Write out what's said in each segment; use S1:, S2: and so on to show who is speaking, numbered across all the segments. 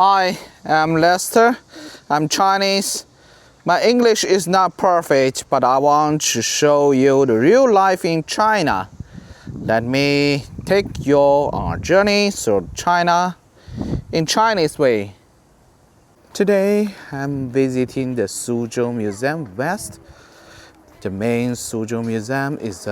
S1: Hi, I'm Lester. I'm Chinese. My English is not perfect, but I want to show you the real life in China. Let me take you on a journey through China in Chinese way. Today, I'm visiting the Suzhou Museum West. The main Suzhou Museum is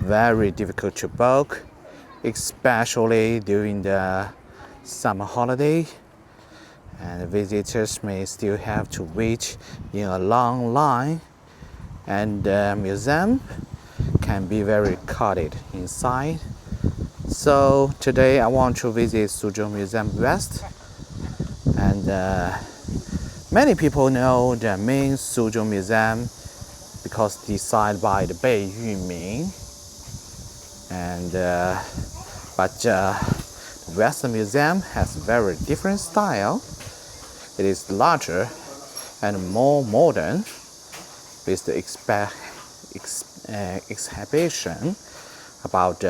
S1: very difficult to book, especially during the summer holiday, and visitors may still have to wait in a long line, and the museum can be very crowded inside. So today I want to visit Suzhou Museum West, and many people know the main Suzhou Museum because designed by the Bei Yuming, and but the Western Museum has a very different style. It is larger and more modern, with the exhibition about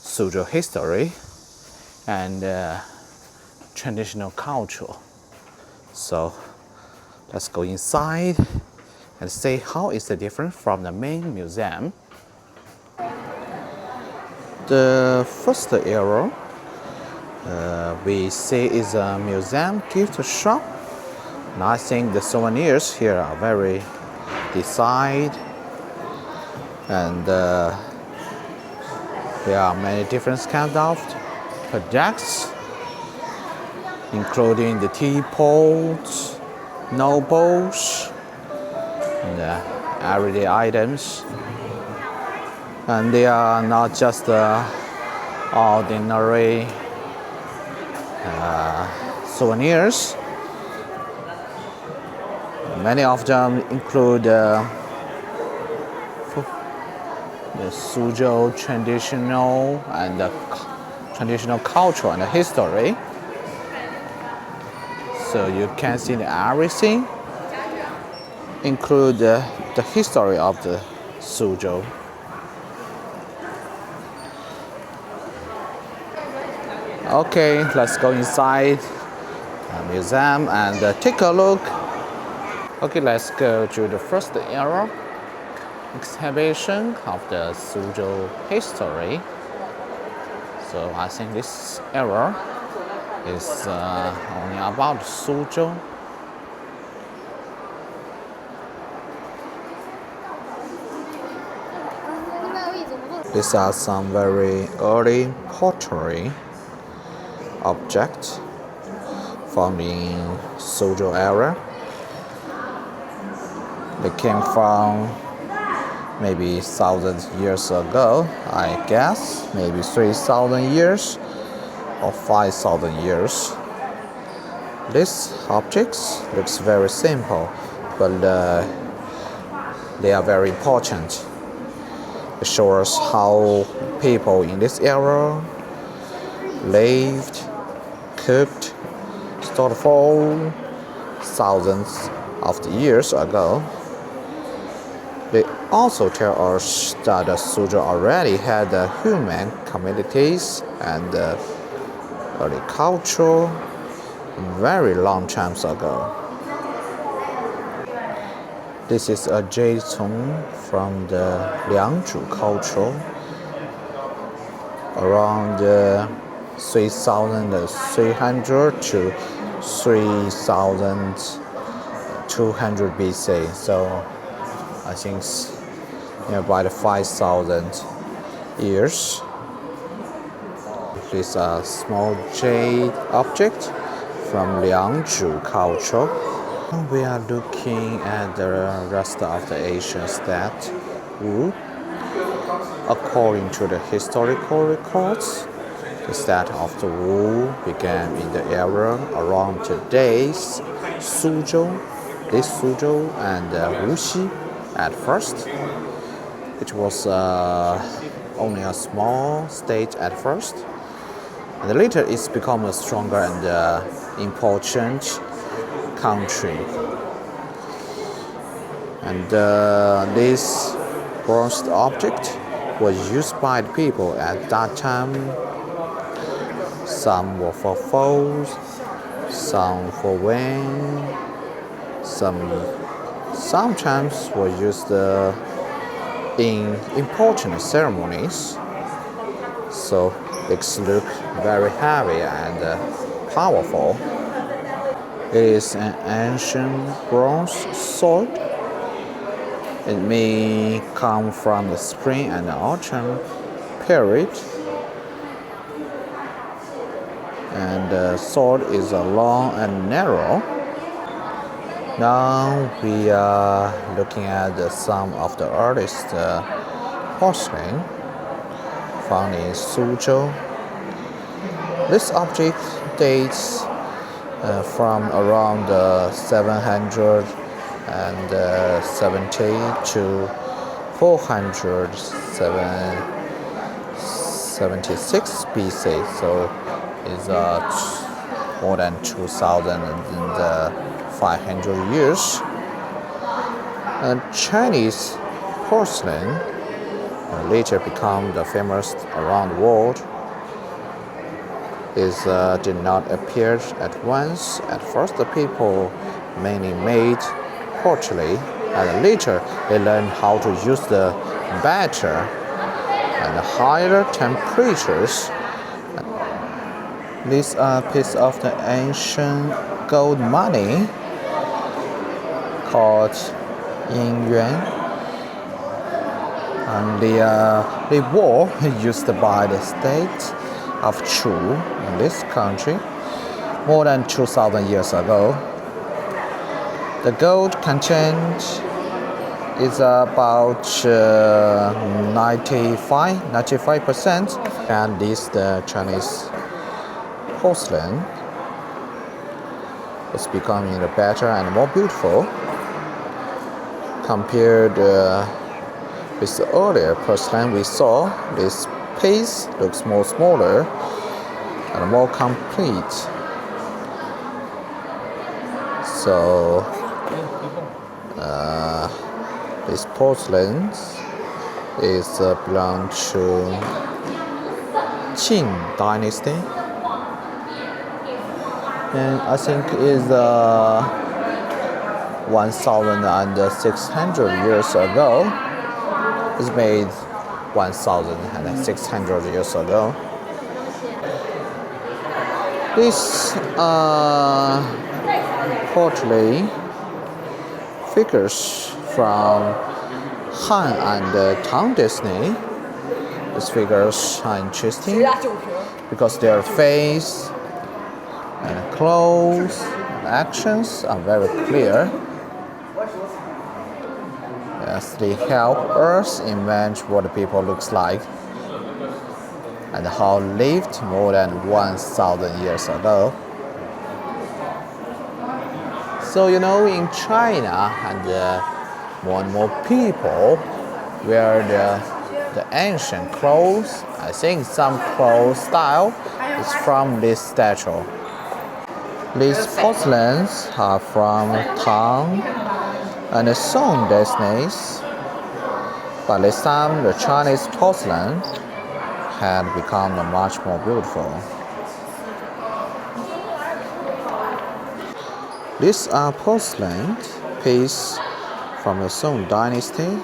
S1: Suzhou history and traditional culture. So let's go inside and see how is it different from the main museum. The first area we see is a museum gift shop. And I think the souvenirs here are very designed, and there are many different kinds of products, including the teapots, nobles, and everyday items. And they are not just ordinary souvenirs. Many of them include the Suzhou traditional culture and history. So you can see everything, include the history of the Suzhou. Okay, let's go inside the museum and take a look. Okay, let's go to the first area, exhibition of the Suzhou history. So I think this area is only about Suzhou. These are some very early pottery objects from the Suzhou area. They came from maybe 1,000 years ago, I guess, maybe 3,000 years or 5,000 years. These objects looks very simple, but they are very important. It shows how people in this era lived, cooked, stored for thousands of years ago. They also tell us that Suzhou already had human communities and early culture very long times ago. This is a jade stone from the Liangzhu culture around 3,300 to 3,200 BC. So I think it's nearby the 5,000 years. This is a small jade object from Liangzhu culture. We are looking at the rest of the Asian statue. According to the historical records, the statue of the Wu began in the era around today's Suzhou, and Wuxi. At first, it was only a small state at first, and later it's become a stronger and important country. And this bronze object was used by the people at that time. Some were for foes, some for wind, sometimes were used in important ceremonies. So it looks very heavy and powerful. It is an ancient bronze sword. It may come from the spring and autumn period. And the sword is long and narrow. Now we are looking at some of the earliest porcelain found in Suzhou. This object dates from around 770 to 476 BC, so it's more than 2,500 years. Chinese porcelain later became famous around the world. It did not appear at once. At first, the people mainly made pottery, and later they learned how to use the better and higher temperatures. This piece of the ancient gold money called yin yuan, and the reward used by the state of Chu in this country more than 2,000 years ago. The gold content is about 95%, and this the Chinese porcelain is becoming better and more beautiful compared with the earlier porcelain we saw. This piece looks more smaller and more complete. So this porcelain is belong to Qing dynasty, and I think is 1,600 years ago. It's made 1,600 years ago. This pottery figures from Han and Tang Dynasty. These figures are interesting because their face and clothes and actions are very clear. Yes, they help us imagine what the people looks like and how lived more than 1,000 years ago. So in China, and more and more people wear the ancient clothes. I think some clothes style is from this statue. These porcelains are from Tang and the Song dynasties, but this time the Chinese porcelain had become much more beautiful. These are porcelain piece from the Song dynasty.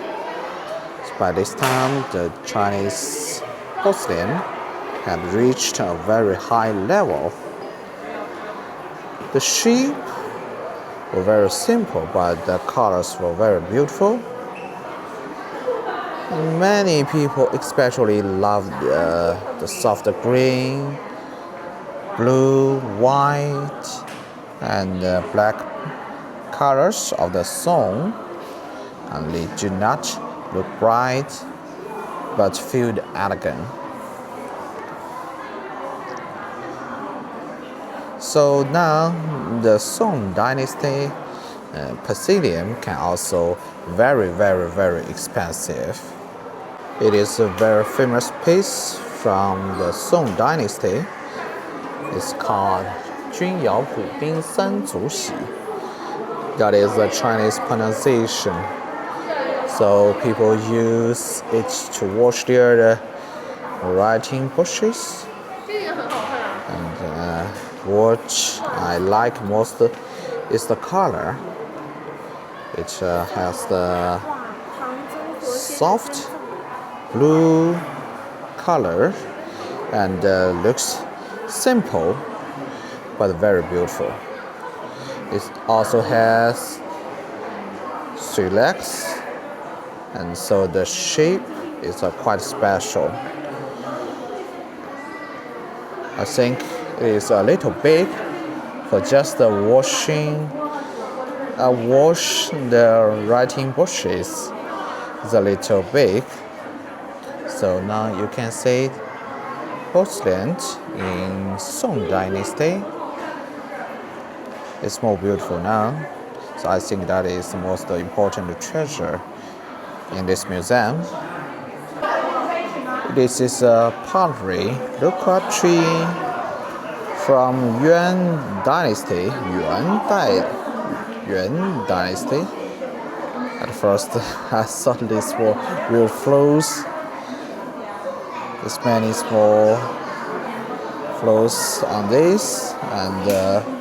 S1: By this time, the Chinese porcelain had reached a very high level. The shape were very simple, but the colors were very beautiful. Many people especially loved the soft green, blue, white, and black colors of the Song, and they do not look bright, but feel elegant. So now the Song dynasty porcelain can also very expensive. It is a very famous piece from the Song dynasty. It's called 君窑普兵三足玺. That is the Chinese pronunciation. So people use it to wash their writing bushes. And what I like most is the color. It has the soft blue color and looks simple but very beautiful. It also has 3 legs, and so the shape is quite special. I think it is a little big for just washing. Wash the writing bushes. It's a little big. So now you can see porcelain in Song Dynasty. It's more beautiful now. So I think that is the most important treasure in this museum. This is a pottery Luca tree from Yuan Dynasty. Yuan Dynasty. At first, I thought these were real flows. There's many small flows on this, and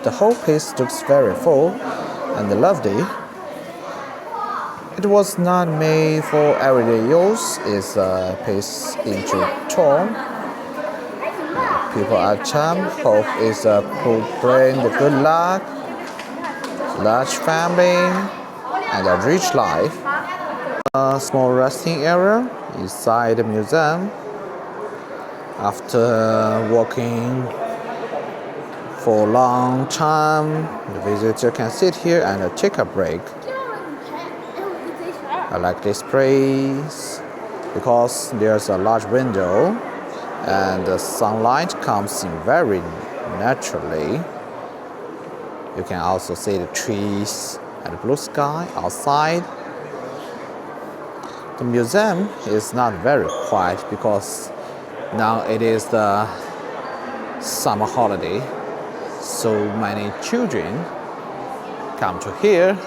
S1: the whole piece looks very full and lovely. It was not made for everyday use. It's a piece into tone. People at Cham hope it's could bring the good luck, large family, and a rich life. A small resting area inside the museum. After walking for a long time, the visitor can sit here and take a break. I like this place because there's a large window and the sunlight comes in very naturally. You can also see the trees and the blue sky outside. The museum is not very quiet because now it is the summer holiday. So many children come to here.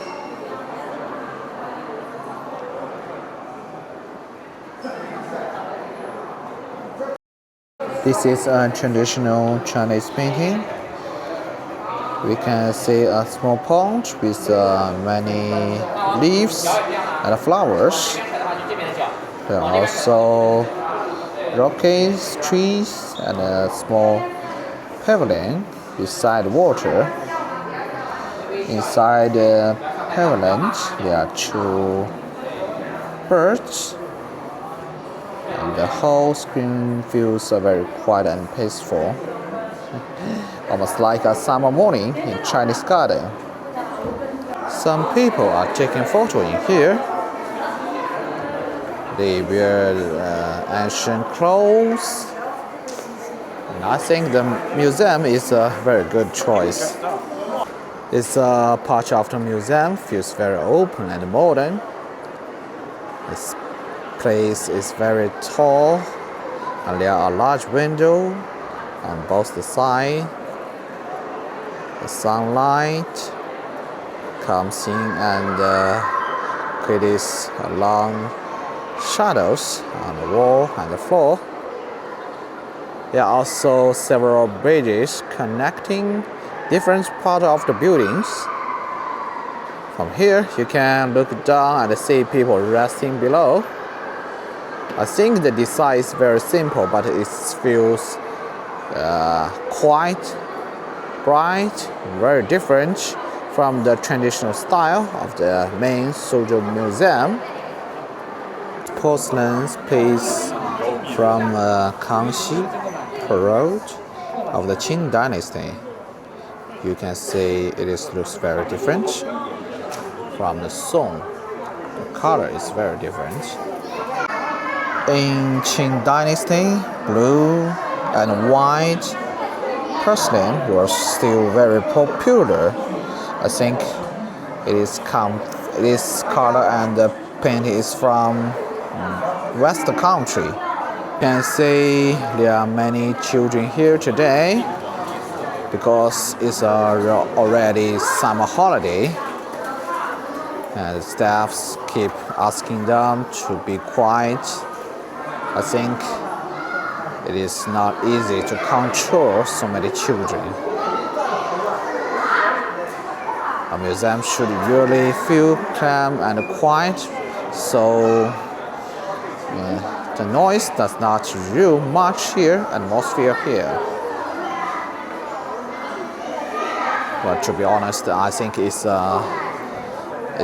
S1: This is a traditional Chinese painting. We can see a small pond with many leaves and flowers. There are also rocks, trees, and a small pavilion beside water. Inside the pavilion, there are 2 birds. And the whole screen feels very quiet and peaceful, almost like a summer morning in Chinese garden. Some people are taking photos in here. They wear ancient clothes, and I think the museum is a very good choice. This part of the museum feels very open and modern. This place is very tall, and there are large windows on both the sides. The sunlight comes in and creates long shadows on the wall and the floor. There are also several bridges connecting different parts of the buildings. From here, you can look down and see people resting below. I think the design is very simple, but it feels quite bright, very different from the traditional style of the main Suzhou Museum. Porcelain piece from Kangxi period of the Qing Dynasty. You can see it looks very different from the Song. The color is very different. In Qing Dynasty, blue and white porcelain was still very popular. I think this color and the paint is from West Country. You can see there are many children here today because it's already summer holiday, and the staffs keep asking them to be quiet. I think it is not easy to control so many children. A museum should really feel calm and quiet, so the noise does not ruin much here, atmosphere here. But to be honest, I think it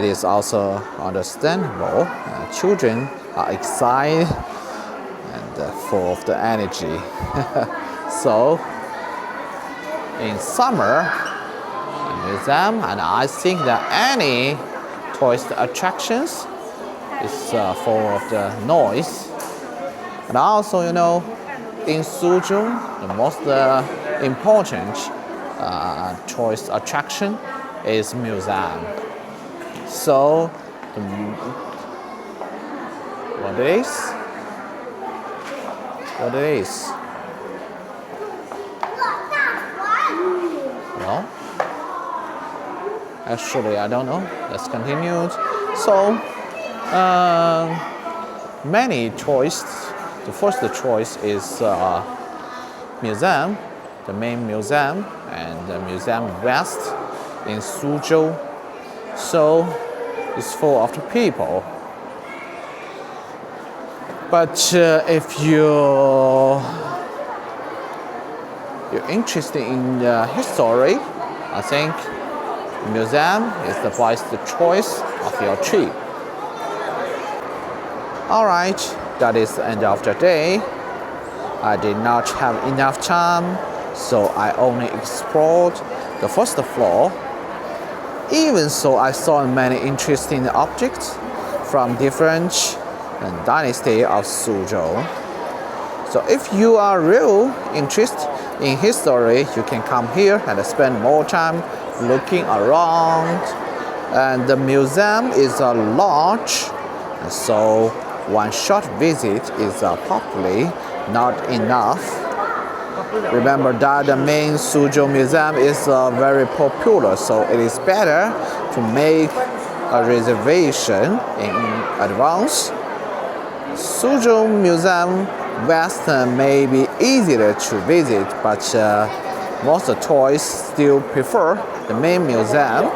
S1: is also understandable. Children are excited and full of the energy. So in summer, a museum, and I think that any tourist attractions is full of the noise. And also, in Suzhou, the most important tourist attraction is museum. So, what it is? What it is? No? Actually, I don't know. Let's continue. So, many choices. The first choice is museum, the main museum, and the Museum West in Suzhou. So it's full of the people. But if you're interested in history, I think museum is the best choice of your trip. All right, that is the end of the day. I did not have enough time, so I only explored the first floor. Even so, I saw many interesting objects from different dynasties of Suzhou. So if you are really interested in history, you can come here and spend more time looking around. And the museum is large, so one short visit is probably not enough. Remember that the main Suzhou Museum is very popular, so it is better to make a reservation in advance. Suzhou Museum West may be easier to visit, but most tourists still prefer the main museum.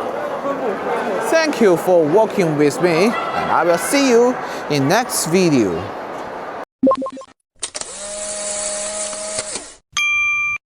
S1: Thank you for walking with me, and I will see you in next video.